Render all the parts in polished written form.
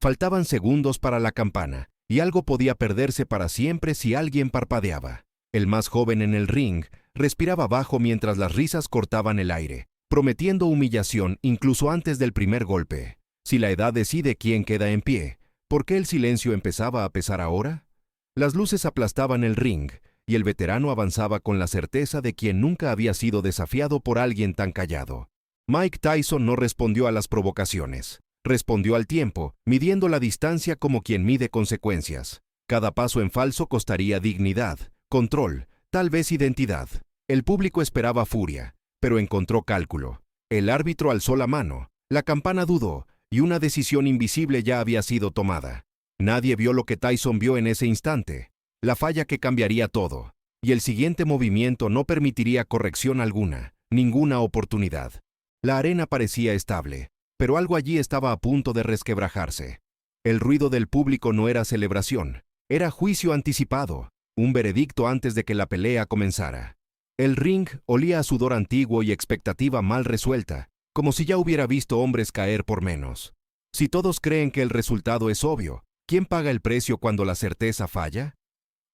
Faltaban segundos para la campana, y algo podía perderse para siempre si alguien parpadeaba. El más joven en el ring respiraba bajo mientras las risas cortaban el aire, prometiendo humillación incluso antes del primer golpe. Si la edad decide quién queda en pie, ¿por qué el silencio empezaba a pesar ahora? Las luces aplastaban el ring, y el veterano avanzaba con la certeza de quien nunca había sido desafiado por alguien tan callado. Mike Tyson no respondió a las provocaciones. Respondió al tiempo, midiendo la distancia como quien mide consecuencias. Cada paso en falso costaría dignidad, control, tal vez identidad. El público esperaba furia, pero encontró cálculo. El árbitro alzó la mano, la campana dudó, y una decisión invisible ya había sido tomada. Nadie vio lo que Tyson vio en ese instante, la falla que cambiaría todo, y el siguiente movimiento no permitiría corrección alguna, ninguna oportunidad. La arena parecía estable, pero algo allí estaba a punto de resquebrajarse. El ruido del público no era celebración, era juicio anticipado, un veredicto antes de que la pelea comenzara. El ring olía a sudor antiguo y expectativa mal resuelta, como si ya hubiera visto hombres caer por menos. Si todos creen que el resultado es obvio, ¿quién paga el precio cuando la certeza falla?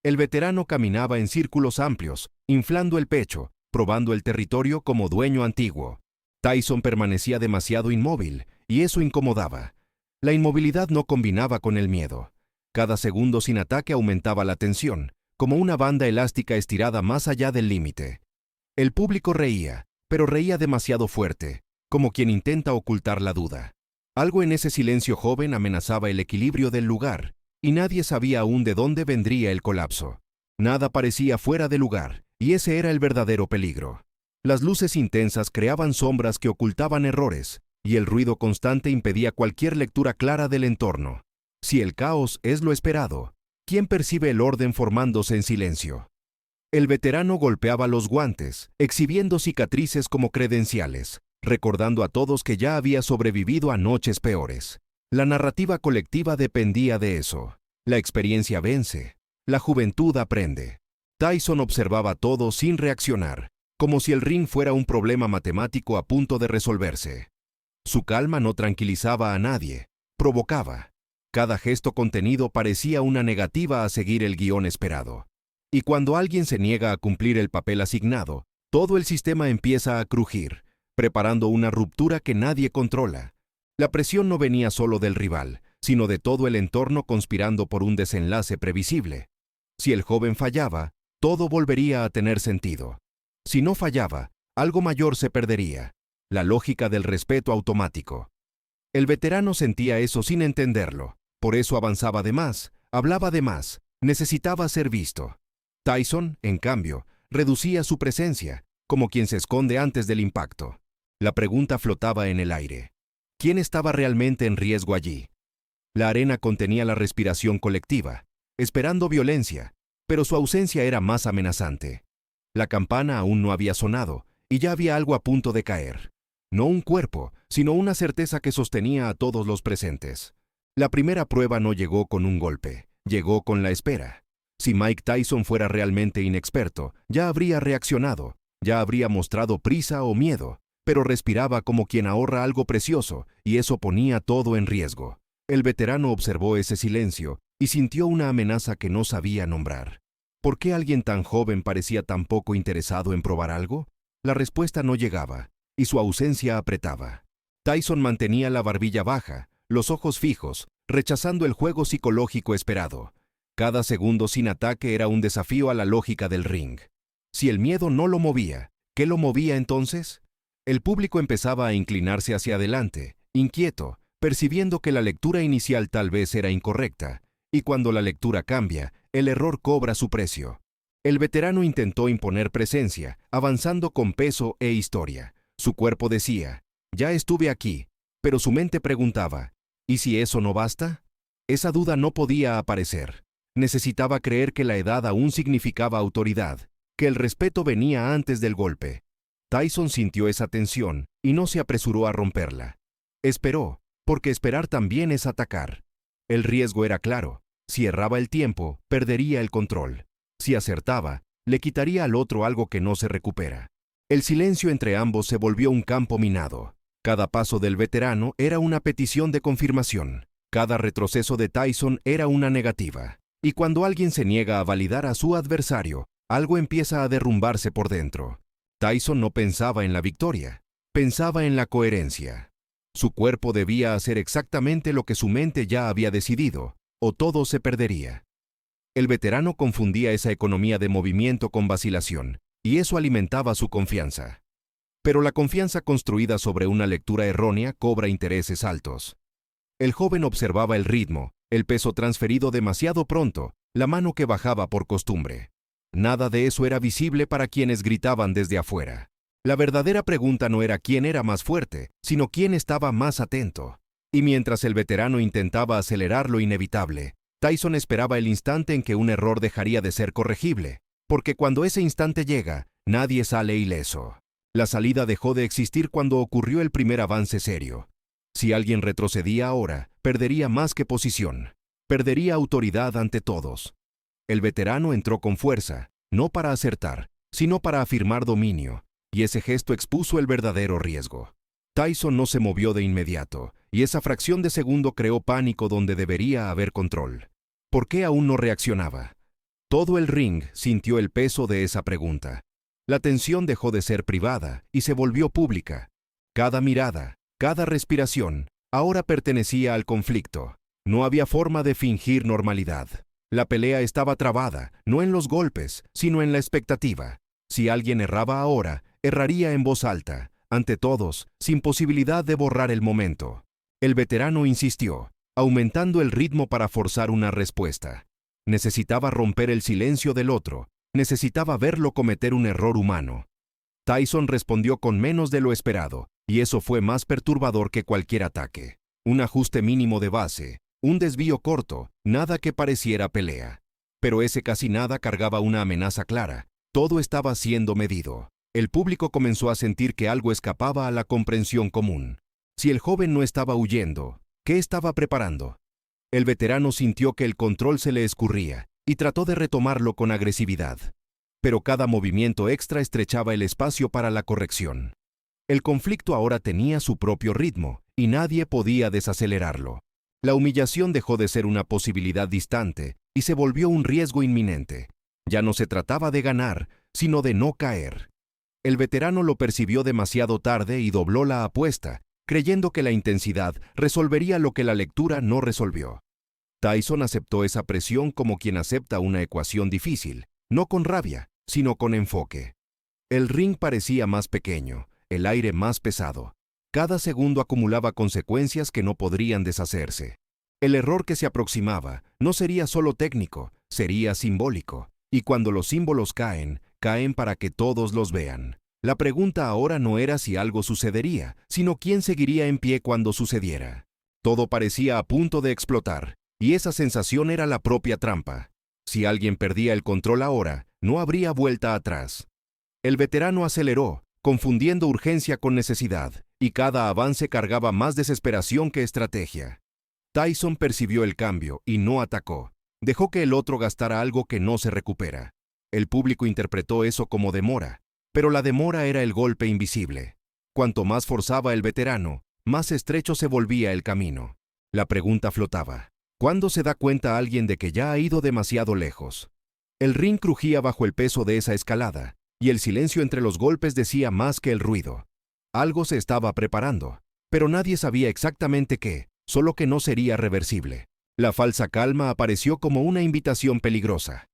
El veterano caminaba en círculos amplios, inflando el pecho, probando el territorio como dueño antiguo. Tyson permanecía demasiado inmóvil, y eso incomodaba. La inmovilidad no combinaba con el miedo. Cada segundo sin ataque aumentaba la tensión, como una banda elástica estirada más allá del límite. El público reía, pero reía demasiado fuerte, como quien intenta ocultar la duda. Algo en ese silencio joven amenazaba el equilibrio del lugar, y nadie sabía aún de dónde vendría el colapso. Nada parecía fuera de lugar, y ese era el verdadero peligro. Las luces intensas creaban sombras que ocultaban errores, y el ruido constante impedía cualquier lectura clara del entorno. Si el caos es lo esperado, ¿quién percibe el orden formándose en silencio? El veterano golpeaba los guantes, exhibiendo cicatrices como credenciales, recordando a todos que ya había sobrevivido a noches peores. La narrativa colectiva dependía de eso. La experiencia vence. La juventud aprende. Tyson observaba todo sin reaccionar, como si el ring fuera un problema matemático a punto de resolverse. Su calma no tranquilizaba a nadie, provocaba. Cada gesto contenido parecía una negativa a seguir el guión esperado. Y cuando alguien se niega a cumplir el papel asignado, todo el sistema empieza a crujir, preparando una ruptura que nadie controla. La presión no venía solo del rival, sino de todo el entorno conspirando por un desenlace previsible. Si el joven fallaba, todo volvería a tener sentido. Si no fallaba, algo mayor se perdería, la lógica del respeto automático. El veterano sentía eso sin entenderlo, por eso avanzaba de más, hablaba de más, necesitaba ser visto. Tyson, en cambio, reducía su presencia, como quien se esconde antes del impacto. La pregunta flotaba en el aire. ¿Quién estaba realmente en riesgo allí? La arena contenía la respiración colectiva, esperando violencia, pero su ausencia era más amenazante. La campana aún no había sonado, y ya había algo a punto de caer. No un cuerpo, sino una certeza que sostenía a todos los presentes. La primera prueba no llegó con un golpe, llegó con la espera. Si Mike Tyson fuera realmente inexperto, ya habría reaccionado, ya habría mostrado prisa o miedo, pero respiraba como quien ahorra algo precioso, y eso ponía todo en riesgo. El veterano observó ese silencio y sintió una amenaza que no sabía nombrar. ¿Por qué alguien tan joven parecía tan poco interesado en probar algo? La respuesta no llegaba, y su ausencia apretaba. Tyson mantenía la barbilla baja, los ojos fijos, rechazando el juego psicológico esperado. Cada segundo sin ataque era un desafío a la lógica del ring. Si el miedo no lo movía, ¿qué lo movía entonces? El público empezaba a inclinarse hacia adelante, inquieto, percibiendo que la lectura inicial tal vez era incorrecta, y cuando la lectura cambia, el error cobra su precio. El veterano intentó imponer presencia, avanzando con peso e historia. Su cuerpo decía, ya estuve aquí, pero su mente preguntaba, ¿y si eso no basta? Esa duda no podía aparecer. Necesitaba creer que la edad aún significaba autoridad, que el respeto venía antes del golpe. Tyson sintió esa tensión y no se apresuró a romperla. Esperó, porque esperar también es atacar. El riesgo era claro. Si erraba el tiempo, perdería el control. Si acertaba, le quitaría al otro algo que no se recupera. El silencio entre ambos se volvió un campo minado. Cada paso del veterano era una petición de confirmación. Cada retroceso de Tyson era una negativa. Y cuando alguien se niega a validar a su adversario, algo empieza a derrumbarse por dentro. Tyson no pensaba en la victoria, pensaba en la coherencia. Su cuerpo debía hacer exactamente lo que su mente ya había decidido, o todo se perdería. El veterano confundía esa economía de movimiento con vacilación, y eso alimentaba su confianza. Pero la confianza construida sobre una lectura errónea cobra intereses altos. El joven observaba el ritmo, el peso transferido demasiado pronto, la mano que bajaba por costumbre. Nada de eso era visible para quienes gritaban desde afuera. La verdadera pregunta no era quién era más fuerte, sino quién estaba más atento. Y mientras el veterano intentaba acelerar lo inevitable, Tyson esperaba el instante en que un error dejaría de ser corregible, porque cuando ese instante llega, nadie sale ileso. La salida dejó de existir cuando ocurrió el primer avance serio. Si alguien retrocedía ahora, perdería más que posición. Perdería autoridad ante todos. El veterano entró con fuerza, no para acertar, sino para afirmar dominio, y ese gesto expuso el verdadero riesgo. Tyson no se movió de inmediato, y esa fracción de segundo creó pánico donde debería haber control. ¿Por qué aún no reaccionaba? Todo el ring sintió el peso de esa pregunta. La tensión dejó de ser privada y se volvió pública. Cada mirada, cada respiración, ahora pertenecía al conflicto. No había forma de fingir normalidad. La pelea estaba trabada, no en los golpes, sino en la expectativa. Si alguien erraba ahora, erraría en voz alta, ante todos, sin posibilidad de borrar el momento. El veterano insistió, aumentando el ritmo para forzar una respuesta. Necesitaba romper el silencio del otro, necesitaba verlo cometer un error humano. Tyson respondió con menos de lo esperado, y eso fue más perturbador que cualquier ataque. Un ajuste mínimo de base, un desvío corto, nada que pareciera pelea. Pero ese casi nada cargaba una amenaza clara. Todo estaba siendo medido. El público comenzó a sentir que algo escapaba a la comprensión común. Si el joven no estaba huyendo, ¿qué estaba preparando? El veterano sintió que el control se le escurría y trató de retomarlo con agresividad. Pero cada movimiento extra estrechaba el espacio para la corrección. El conflicto ahora tenía su propio ritmo y nadie podía desacelerarlo. La humillación dejó de ser una posibilidad distante y se volvió un riesgo inminente. Ya no se trataba de ganar, sino de no caer. El veterano lo percibió demasiado tarde y dobló la apuesta, creyendo que la intensidad resolvería lo que la lectura no resolvió. Tyson aceptó esa presión como quien acepta una ecuación difícil, no con rabia, sino con enfoque. El ring parecía más pequeño, el aire más pesado. Cada segundo acumulaba consecuencias que no podrían deshacerse. El error que se aproximaba no sería solo técnico, sería simbólico. Y cuando los símbolos caen, caen para que todos los vean. La pregunta ahora no era si algo sucedería, sino quién seguiría en pie cuando sucediera. Todo parecía a punto de explotar, y esa sensación era la propia trampa. Si alguien perdía el control ahora, no habría vuelta atrás. El veterano aceleró, confundiendo urgencia con necesidad, y cada avance cargaba más desesperación que estrategia. Tyson percibió el cambio y no atacó. Dejó que el otro gastara algo que no se recupera. El público interpretó eso como demora, pero la demora era el golpe invisible. Cuanto más forzaba el veterano, más estrecho se volvía el camino. La pregunta flotaba. ¿Cuándo se da cuenta alguien de que ya ha ido demasiado lejos? El ring crujía bajo el peso de esa escalada, y el silencio entre los golpes decía más que el ruido. Algo se estaba preparando, pero nadie sabía exactamente qué, solo que no sería reversible. La falsa calma apareció como una invitación peligrosa.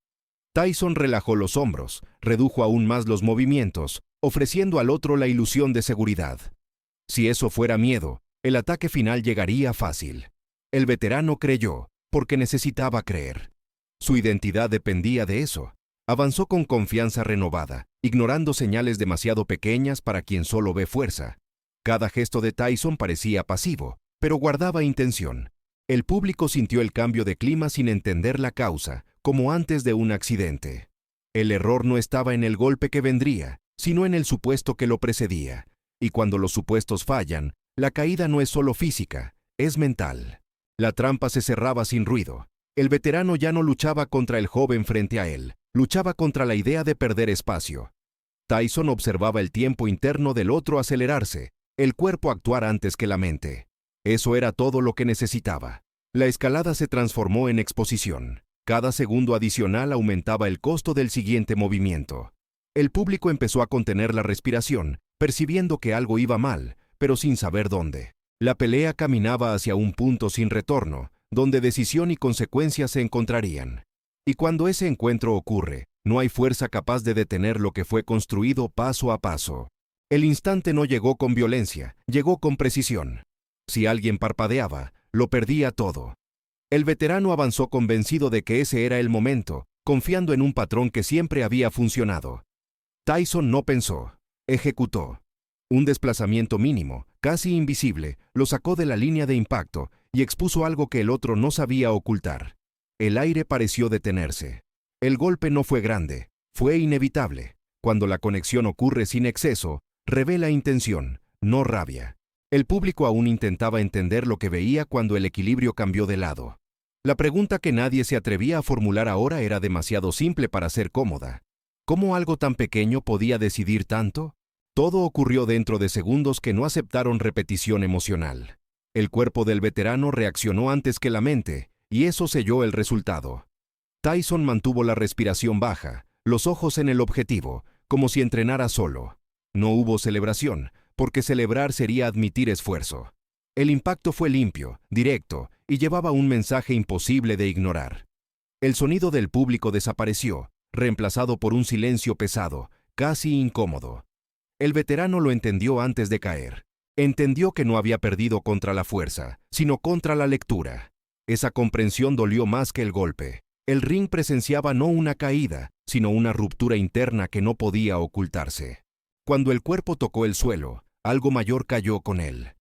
Tyson relajó los hombros, redujo aún más los movimientos, ofreciendo al otro la ilusión de seguridad. Si eso fuera miedo, el ataque final llegaría fácil. El veterano creyó, porque necesitaba creer. Su identidad dependía de eso. Avanzó con confianza renovada, ignorando señales demasiado pequeñas para quien solo ve fuerza. Cada gesto de Tyson parecía pasivo, pero guardaba intención. El público sintió el cambio de clima sin entender la causa, como antes de un accidente. El error no estaba en el golpe que vendría, sino en el supuesto que lo precedía. Y cuando los supuestos fallan, la caída no es solo física, es mental. La trampa se cerraba sin ruido. El veterano ya no luchaba contra el joven frente a él, luchaba contra la idea de perder espacio. Tyson observaba el tiempo interno del otro acelerarse, el cuerpo actuar antes que la mente. Eso era todo lo que necesitaba. La escalada se transformó en exposición. Cada segundo adicional aumentaba el costo del siguiente movimiento. El público empezó a contener la respiración, percibiendo que algo iba mal, pero sin saber dónde. La pelea caminaba hacia un punto sin retorno, donde decisión y consecuencias se encontrarían. Y cuando ese encuentro ocurre, no hay fuerza capaz de detener lo que fue construido paso a paso. El instante no llegó con violencia, llegó con precisión. Si alguien parpadeaba, lo perdía todo. El veterano avanzó convencido de que ese era el momento, confiando en un patrón que siempre había funcionado. Tyson no pensó, ejecutó. Un desplazamiento mínimo, casi invisible, lo sacó de la línea de impacto y expuso algo que el otro no sabía ocultar. El aire pareció detenerse. El golpe no fue grande, fue inevitable. Cuando la conexión ocurre sin exceso, revela intención, no rabia. El público aún intentaba entender lo que veía cuando el equilibrio cambió de lado. La pregunta que nadie se atrevía a formular ahora era demasiado simple para ser cómoda. ¿Cómo algo tan pequeño podía decidir tanto? Todo ocurrió dentro de segundos que no aceptaron repetición emocional. El cuerpo del veterano reaccionó antes que la mente, y eso selló el resultado. Tyson mantuvo la respiración baja, los ojos en el objetivo, como si entrenara solo. No hubo celebración, porque celebrar sería admitir esfuerzo. El impacto fue limpio, directo, y llevaba un mensaje imposible de ignorar. El sonido del público desapareció, reemplazado por un silencio pesado, casi incómodo. El veterano lo entendió antes de caer. Entendió que no había perdido contra la fuerza, sino contra la lectura. Esa comprensión dolió más que el golpe. El ring presenciaba no una caída, sino una ruptura interna que no podía ocultarse. Cuando el cuerpo tocó el suelo, algo mayor cayó con él.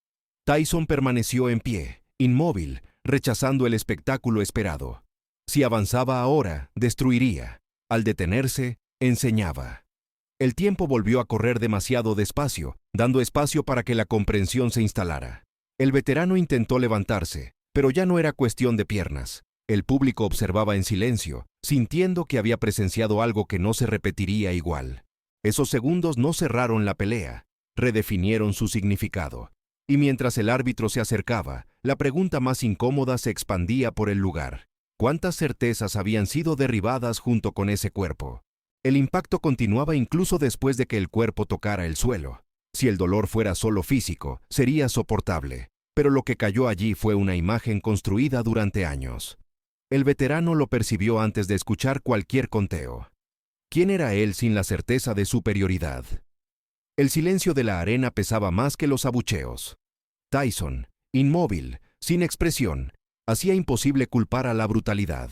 Tyson permaneció en pie, inmóvil, rechazando el espectáculo esperado. Si avanzaba ahora, destruiría. Al detenerse, enseñaba. El tiempo volvió a correr demasiado despacio, dando espacio para que la comprensión se instalara. El veterano intentó levantarse, pero ya no era cuestión de piernas. El público observaba en silencio, sintiendo que había presenciado algo que no se repetiría igual. Esos segundos no cerraron la pelea, redefinieron su significado. Y mientras el árbitro se acercaba, la pregunta más incómoda se expandía por el lugar. ¿Cuántas certezas habían sido derribadas junto con ese cuerpo? El impacto continuaba incluso después de que el cuerpo tocara el suelo. Si el dolor fuera solo físico, sería soportable. Pero lo que cayó allí fue una imagen construida durante años. El veterano lo percibió antes de escuchar cualquier conteo. ¿Quién era él sin la certeza de superioridad? El silencio de la arena pesaba más que los abucheos. Tyson, inmóvil, sin expresión, hacía imposible culpar a la brutalidad.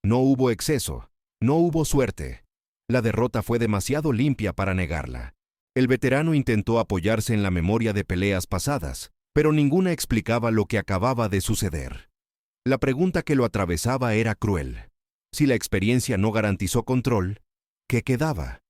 No hubo exceso, no hubo suerte. La derrota fue demasiado limpia para negarla. El veterano intentó apoyarse en la memoria de peleas pasadas, pero ninguna explicaba lo que acababa de suceder. La pregunta que lo atravesaba era cruel. Si la experiencia no garantizó control, ¿qué quedaba?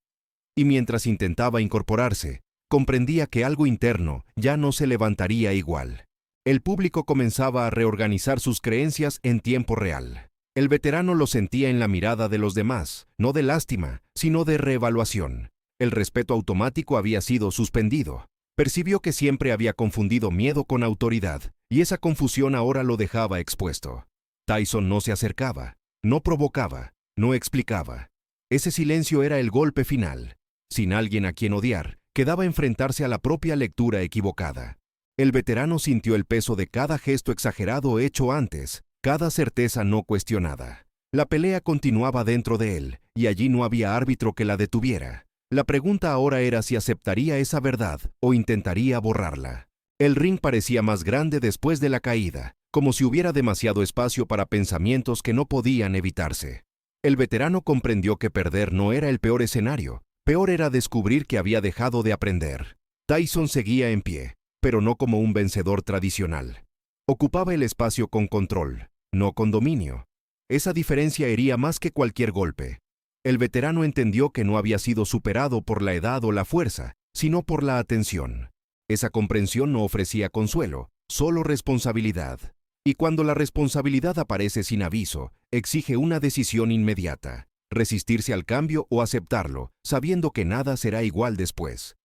Y mientras intentaba incorporarse, comprendía que algo interno ya no se levantaría igual. El público comenzaba a reorganizar sus creencias en tiempo real. El veterano lo sentía en la mirada de los demás, no de lástima, sino de reevaluación. El respeto automático había sido suspendido. Percibió que siempre había confundido miedo con autoridad, y esa confusión ahora lo dejaba expuesto. Tyson no se acercaba, no provocaba, no explicaba. Ese silencio era el golpe final. Sin alguien a quien odiar, quedaba enfrentarse a la propia lectura equivocada. El veterano sintió el peso de cada gesto exagerado hecho antes, cada certeza no cuestionada. La pelea continuaba dentro de él, y allí no había árbitro que la detuviera. La pregunta ahora era si aceptaría esa verdad o intentaría borrarla. El ring parecía más grande después de la caída, como si hubiera demasiado espacio para pensamientos que no podían evitarse. El veterano comprendió que perder no era el peor escenario, peor era descubrir que había dejado de aprender. Tyson seguía en pie, pero no como un vencedor tradicional. Ocupaba el espacio con control, no con dominio. Esa diferencia hería más que cualquier golpe. El veterano entendió que no había sido superado por la edad o la fuerza, sino por la atención. Esa comprensión no ofrecía consuelo, solo responsabilidad. Y cuando la responsabilidad aparece sin aviso, exige una decisión inmediata. Resistirse al cambio o aceptarlo, sabiendo que nada será igual después.